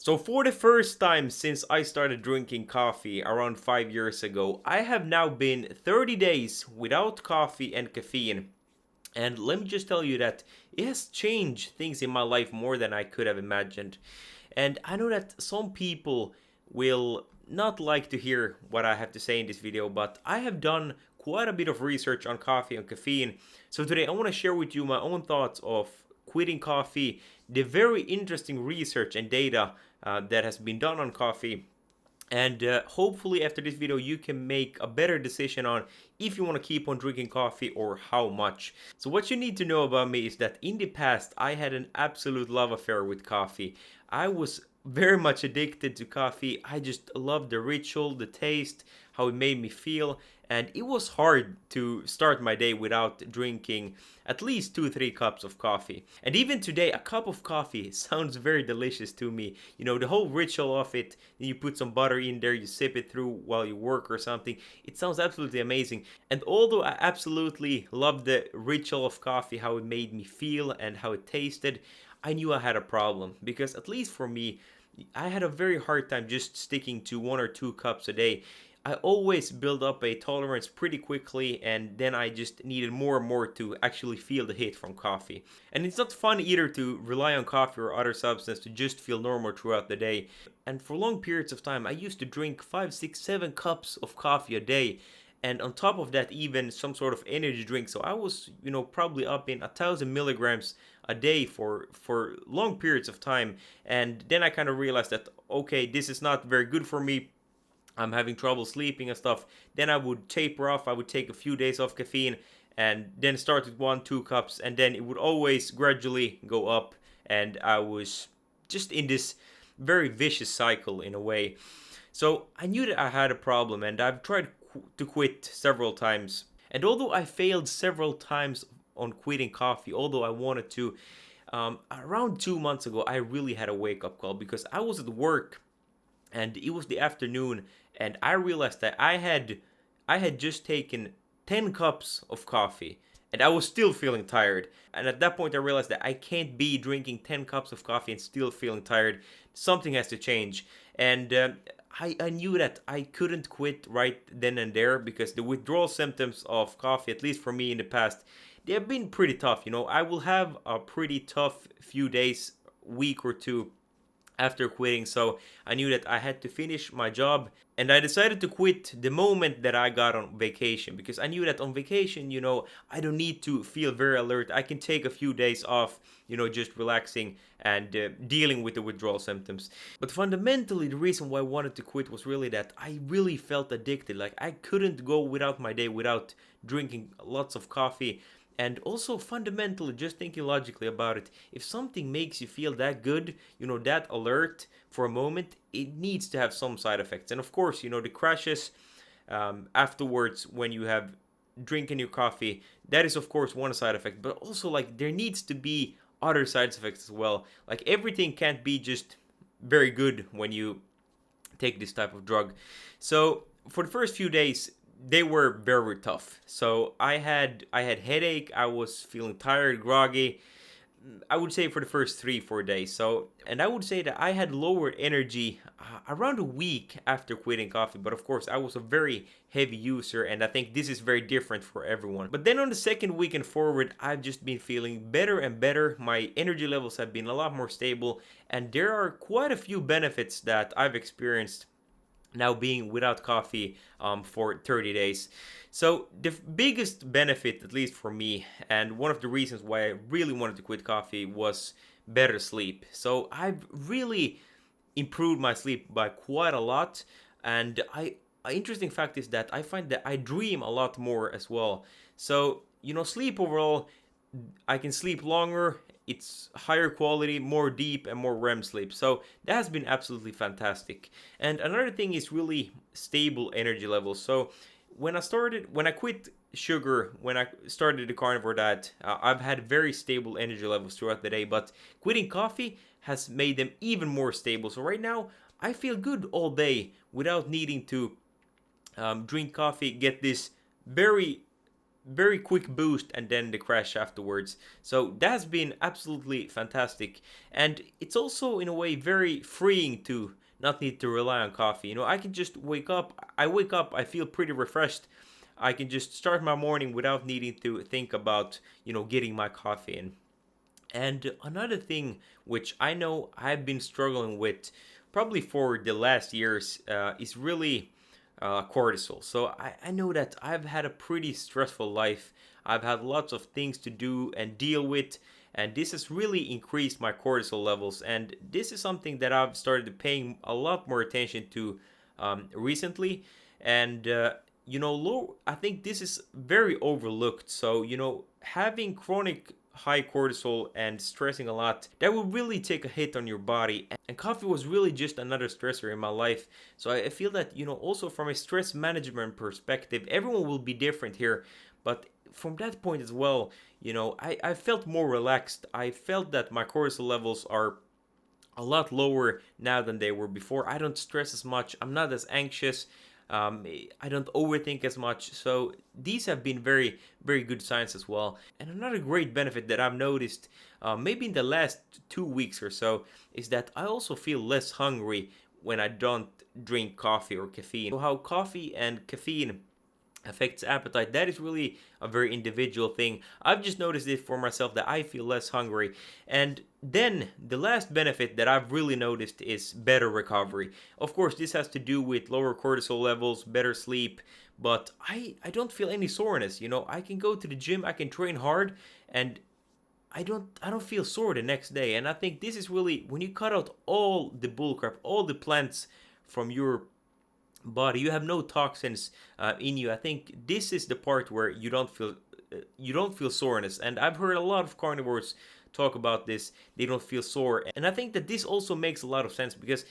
So for the first time since I started drinking coffee around 5 years ago, I have now been 30 days without coffee and caffeine. And let me just tell you that it has changed things in my life more than I could have imagined. And I know that some people will not like to hear what I have to say in this video, but I have done quite a bit of research on coffee and caffeine. So today I want to share with you my own thoughts of quitting coffee, the very interesting research and data that has been done on coffee, and hopefully after this video you can make a better decision on if you want to keep on drinking coffee or how much. So what you need to know about me is that in the past I had an absolute love affair with coffee. I was very much addicted to coffee. I just loved the ritual, the taste, how it made me feel, and it was hard to start my day without drinking at least 2-3 cups of coffee. And even today, a cup of coffee sounds very delicious to me. You know, the whole ritual of it, you put some butter in there, you sip it through while you work or something. It sounds absolutely amazing. And although I absolutely loved the ritual of coffee, how it made me feel and how it tasted, I knew I had a problem because, at least for me, I had a very hard time just sticking to 1 or 2 cups a day. I always build up a tolerance pretty quickly, and then I just needed more and more to actually feel the hit from coffee. And it's not fun either to rely on coffee or other substance to just feel normal throughout the day. And for long periods of time, I used to drink 5, 6, 7 cups of coffee a day. And on top of that, even some sort of energy drink. So I was, probably up in 1,000 milligrams a day for long periods of time. And then I kind of realized that, okay, this is not very good for me. I'm having trouble sleeping and stuff. Then I would taper off. I would take a few days off caffeine and then start with 1, 2 cups, and then it would always gradually go up. And I was just in this very vicious cycle in a way. So I knew that I had a problem, and I've tried to quit several times. And although I failed several times on quitting coffee, although I wanted to, around 2 months ago, I really had a wake up call because I was at work and it was the afternoon, and I realized that I had just taken 10 cups of coffee and I was still feeling tired. And at that point I realized that I can't be drinking 10 cups of coffee and still feeling tired. Something has to change. And I knew that I couldn't quit right then and there because the withdrawal symptoms of coffee, at least for me in the past, they have been pretty tough. I will have a pretty tough few days, week or two after quitting. So I knew that I had to finish my job, and I decided to quit the moment that I got on vacation because I knew that on vacation, I don't need to feel very alert. I can take a few days off, just relaxing and dealing with the withdrawal symptoms. But fundamentally, the reason why I wanted to quit was really that I really felt addicted. Like, I couldn't go without my day without drinking lots of coffee. And also, fundamentally, just thinking logically about it, if something makes you feel that good, that alert for a moment, it needs to have some side effects. And of course, the crashes afterwards when you have drinking your coffee, that is of course one side effect. But also, like, there needs to be other side effects as well. Like, everything can't be just very good when you take this type of drug. So for the first few days, they were very tough. So I had headache. I was feeling tired, groggy. I would say for the first 3-4 days. So, and I would say that I had lowered energy around a week after quitting coffee. But of course, I was a very heavy user, and I think this is very different for everyone. But then on the second week and forward, I've just been feeling better and better. My energy levels have been a lot more stable, and there are quite a few benefits that I've experienced now being without coffee for 30 days. So the biggest benefit, at least for me, and one of the reasons why I really wanted to quit coffee, was better sleep. So I've really improved my sleep by quite a lot, and an interesting fact is that I find that I dream a lot more as well. So, sleep overall, I can sleep longer, it's higher quality, more deep, and more REM sleep. So that has been absolutely fantastic. And another thing is really stable energy levels. So when I quit sugar, when I started the carnivore diet, I've had very stable energy levels throughout the day. But quitting coffee has made them even more stable. So right now, I feel good all day without needing to drink coffee, get this very very quick boost and then the crash afterwards. So that's been absolutely fantastic. And it's also in a way very freeing to not need to rely on coffee. I can just wake up. I wake up, I feel pretty refreshed. I can just start my morning without needing to think about, getting my coffee in. And another thing which I know I've been struggling with probably for the last years is really cortisol. So I know that I've had a pretty stressful life. I've had lots of things to do and deal with, and this has really increased my cortisol levels. And this is something that I've started paying a lot more attention to recently. And low. I think this is very overlooked. So having chronic high cortisol and stressing a lot, that will really take a hit on your body. And coffee was really just another stressor in my life. So I feel that, also from a stress management perspective, everyone will be different here. But from that point as well, I felt more relaxed. I felt that my cortisol levels are a lot lower now than they were before. I don't stress as much. I'm not as anxious. I don't overthink as much. So these have been very, very good signs as well. And another great benefit that I've noticed, maybe in the last 2 weeks or so, is that I also feel less hungry when I don't drink coffee or caffeine. So how coffee and caffeine affects appetite, that is really a very individual thing. I've just noticed it for myself that I feel less hungry. And then the last benefit that I've really noticed is better recovery. Of course, this has to do with lower cortisol levels, better sleep, but I don't feel any soreness. I can go to the gym, I can train hard, and I don't feel sore the next day. And I think this is really, when you cut out all the bullcrap, all the plants from your body, you have no toxins in you. I think this is the part where you don't feel soreness. And I've heard a lot of carnivores talk about this. They don't feel sore, and I think that this also makes a lot of sense, because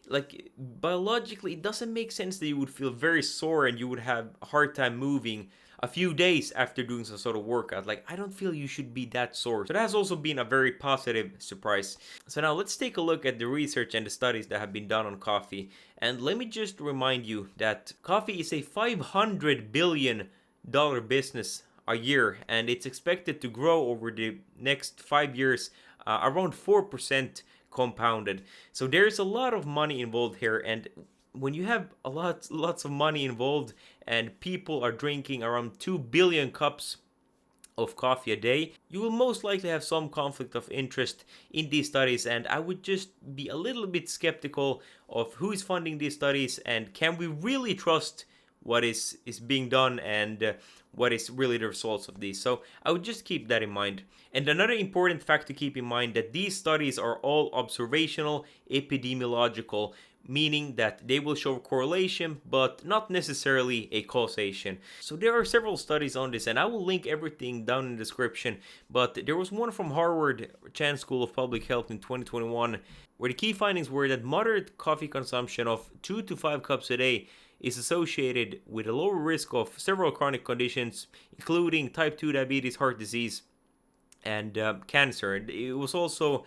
like biologically it doesn't make sense that you would feel very sore and you would have a hard time moving a few days after doing some sort of workout. Like, I don't feel you should be that sore. So that has also been a very positive surprise. So now let's take a look at the research and the studies that have been done on coffee. And let me just remind you that coffee is a $500 billion business a year, and it's expected to grow over the next 5 years around 4% compounded. So there's a lot of money involved here, and when you have lots of money involved and people are drinking around 2 billion cups of coffee a day, you will most likely have some conflict of interest in these studies. And I would just be a little bit skeptical of who is funding these studies, and can we really trust what is being done, and what is really the results of these. So I would just keep that in mind. And another important fact to keep in mind, that these studies are all observational, epidemiological, meaning that they will show correlation but not necessarily a causation. So there are several studies on this, and I will link everything down in the description. But there was one from Harvard Chan School of Public Health in 2021, where the key findings were that moderate coffee consumption of 2 to 5 cups a day is associated with a lower risk of several chronic conditions, including type 2 diabetes, heart disease, and cancer. It was also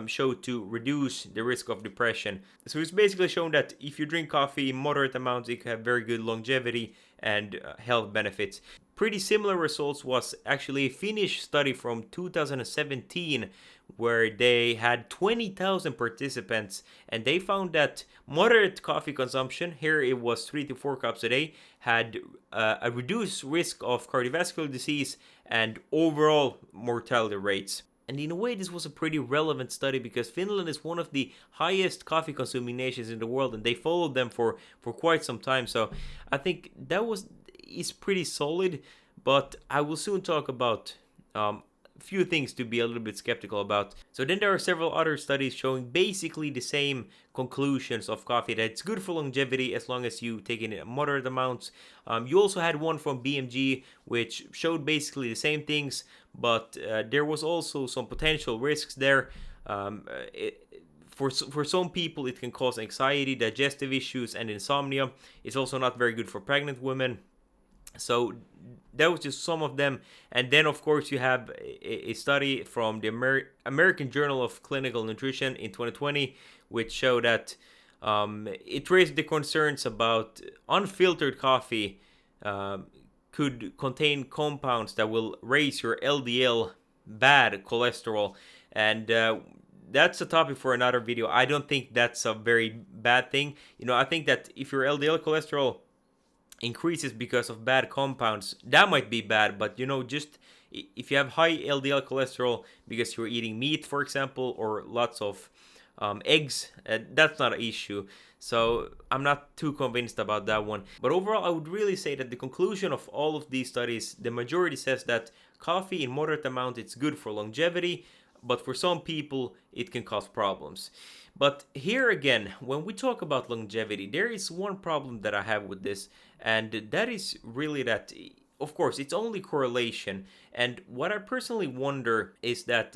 showed to reduce the risk of depression. So it's basically shown that if you drink coffee in moderate amounts, it can have very good longevity and health benefits. Pretty similar results was actually a Finnish study from 2017, where they had 20,000 participants, and they found that moderate coffee consumption, here it was 3 to 4 cups a day, had a reduced risk of cardiovascular disease and overall mortality rates. And in a way, this was a pretty relevant study, because Finland is one of the highest coffee consuming nations in the world, and they followed them for quite some time. So I think that is pretty solid, but I will soon talk about few things to be a little bit skeptical about. So then there are several other studies showing basically the same conclusions of coffee, that it's good for longevity as long as you take it in moderate amounts. You also had one from BMG which showed basically the same things, but there was also some potential risks there. For some people it can cause anxiety, digestive issues, and insomnia. It's also not very good for pregnant women. So that was just some of them. And then of course you have a study from the American Journal of Clinical Nutrition in 2020, which showed that it raised the concerns about unfiltered coffee could contain compounds that will raise your LDL bad cholesterol, and that's a topic for another video. I don't think that's a very bad thing. I think that if your LDL cholesterol increases because of bad compounds, that might be bad. But just if you have high LDL cholesterol because you're eating meat, for example, or lots of eggs, that's not an issue. So I'm not too convinced about that one. But overall, I would really say that the conclusion of all of these studies, the majority says that coffee in moderate amount, it's good for longevity, but for some people it can cause problems. But here again, when we talk about longevity, there is one problem that I have with this, and that is really that, of course, it's only correlation. And what I personally wonder is that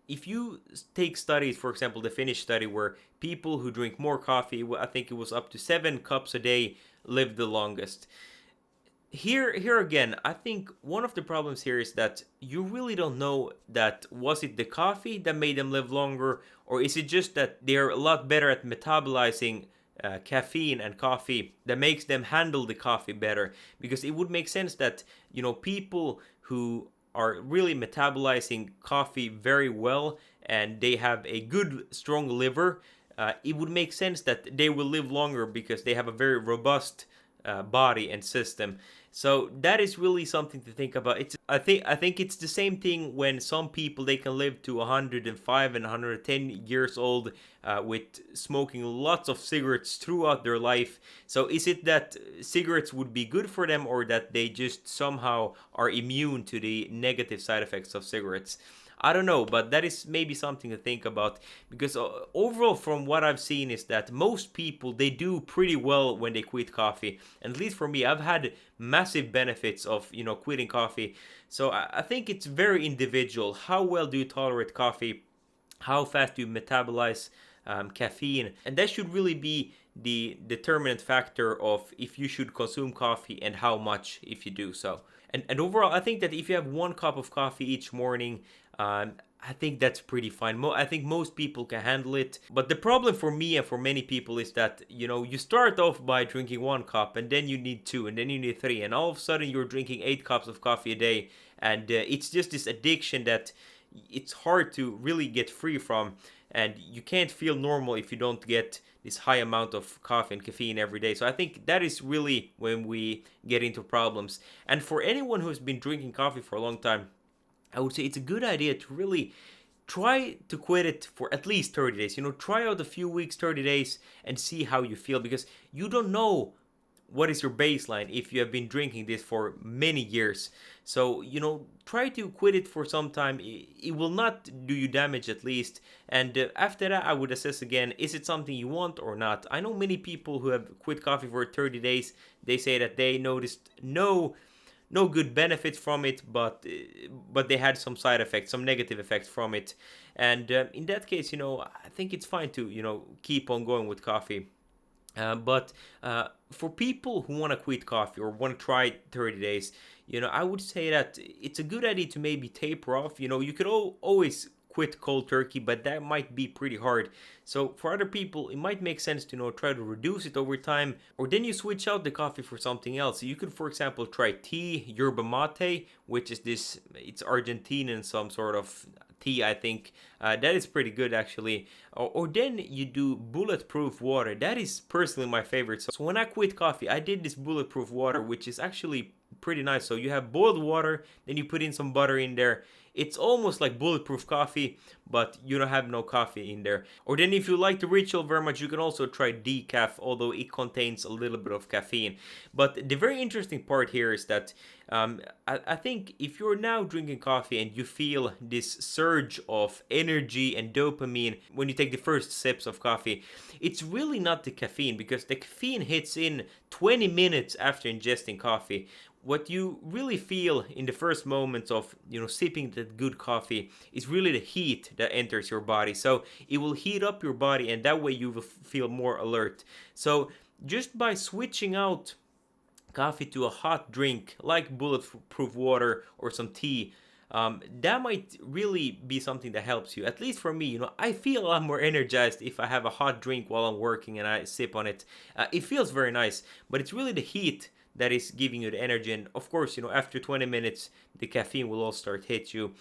if you take studies, for example, the Finnish study where people who drink more coffee, I think it was up to 7 cups a day, live the longest. Here again, I think one of the problems here is that you really don't know that was it the coffee that made them live longer, or is it just that they're a lot better at metabolizing caffeine and coffee that makes them handle the coffee better. Because it would make sense that people who are really metabolizing coffee very well and they have a good strong liver, it would make sense that they will live longer because they have a very robust body and system. So that is really something to think about. I think it's the same thing when some people, they can live to 105 and 110 years old with smoking lots of cigarettes throughout their life. So is it that cigarettes would be good for them, or that they just somehow are immune to the negative side effects of cigarettes? I don't know, but that is maybe something to think about, because overall from what I've seen is that most people, they do pretty well when they quit coffee. And at least for me, I've had massive benefits of quitting coffee. So I think it's very individual. How well do you tolerate coffee? How fast do you metabolize caffeine? And that should really be the determinant factor of if you should consume coffee and how much if you do so. And overall, I think that if you have 1 cup of coffee each morning, I think that's pretty fine. I think most people can handle it. But the problem for me and for many people is that, you start off by drinking 1 cup, and then you need 2, and then you need 3, and all of a sudden you're drinking 8 cups of coffee a day. And it's just this addiction that it's hard to really get free from. And you can't feel normal if you don't get this high amount of coffee and caffeine every day. So I think that is really when we get into problems. And for anyone who's been drinking coffee for a long time, I would say it's a good idea to really try to quit it for at least 30 days. Try out a few weeks, 30 days, and see how you feel, because you don't know what is your baseline if you have been drinking this for many years. So, try to quit it for some time. It will not do you damage, at least. And after that, I would assess again, is it something you want or not? I know many people who have quit coffee for 30 days. They say that they noticed no good benefits from it, but they had some side effects, some negative effects from it. And in that case, I think it's fine to, keep on going with coffee. But for people who want to quit coffee or want to try 30 days, I would say that it's a good idea to maybe taper off. You could always quit cold turkey, but that might be pretty hard. So for other people, it might make sense to try to reduce it over time, or then you switch out the coffee for something else. You could, for example, try tea, yerba mate, which is it's Argentinian, some sort of tea, I think. That is pretty good, actually. Or then you do bulletproof water. That is personally my favorite. So when I quit coffee, I did this bulletproof water, which is actually pretty nice. So you have boiled water, then you put in some butter in there. It's almost like bulletproof coffee, but you don't have no coffee in there. Or then if you like the ritual very much, you can also try decaf, although it contains a little bit of caffeine. But the very interesting part here is that I think if you're now drinking coffee and you feel this surge of energy and dopamine when you take the first sips of coffee, it's really not the caffeine, because the caffeine hits in 20 minutes after ingesting coffee. What you really feel in the first moments of sipping that good coffee is really the heat that enters your body. So it will heat up your body, and that way you will feel more alert. So just by switching out coffee to a hot drink like bulletproof water or some tea, that might really be something that helps you. At least for me, I feel a lot more energized if I have a hot drink while I'm working and I sip on it. It feels very nice, but it's really the heat that is giving you the energy. And of course, after 20 minutes, the caffeine will all start hit you.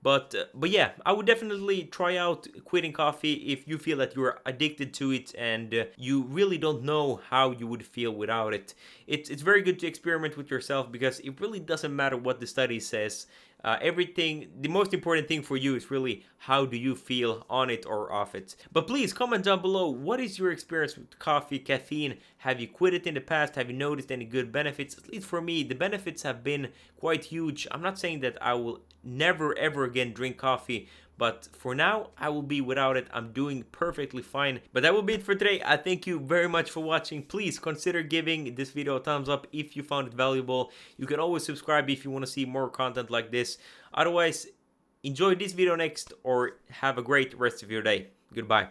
But yeah, I would definitely try out quitting coffee if you feel that you're addicted to it and you really don't know how you would feel without it. It's very good to experiment with yourself, because it really doesn't matter what the study says. The most important thing for you is really how do you feel on it or off it. But please comment down below, what is your experience with coffee, caffeine? Have you quit it in the past? Have you noticed any good benefits? At least for me, the benefits have been quite huge. I'm not saying that I will never ever again drink coffee, but for now I will be without it. I'm doing perfectly fine. But that will be it for today. I thank you very much for watching. Please consider giving this video a thumbs up if you found it valuable. You can always subscribe if you want to see more content like this. Otherwise, enjoy this video next, or have a great rest of your day. Goodbye.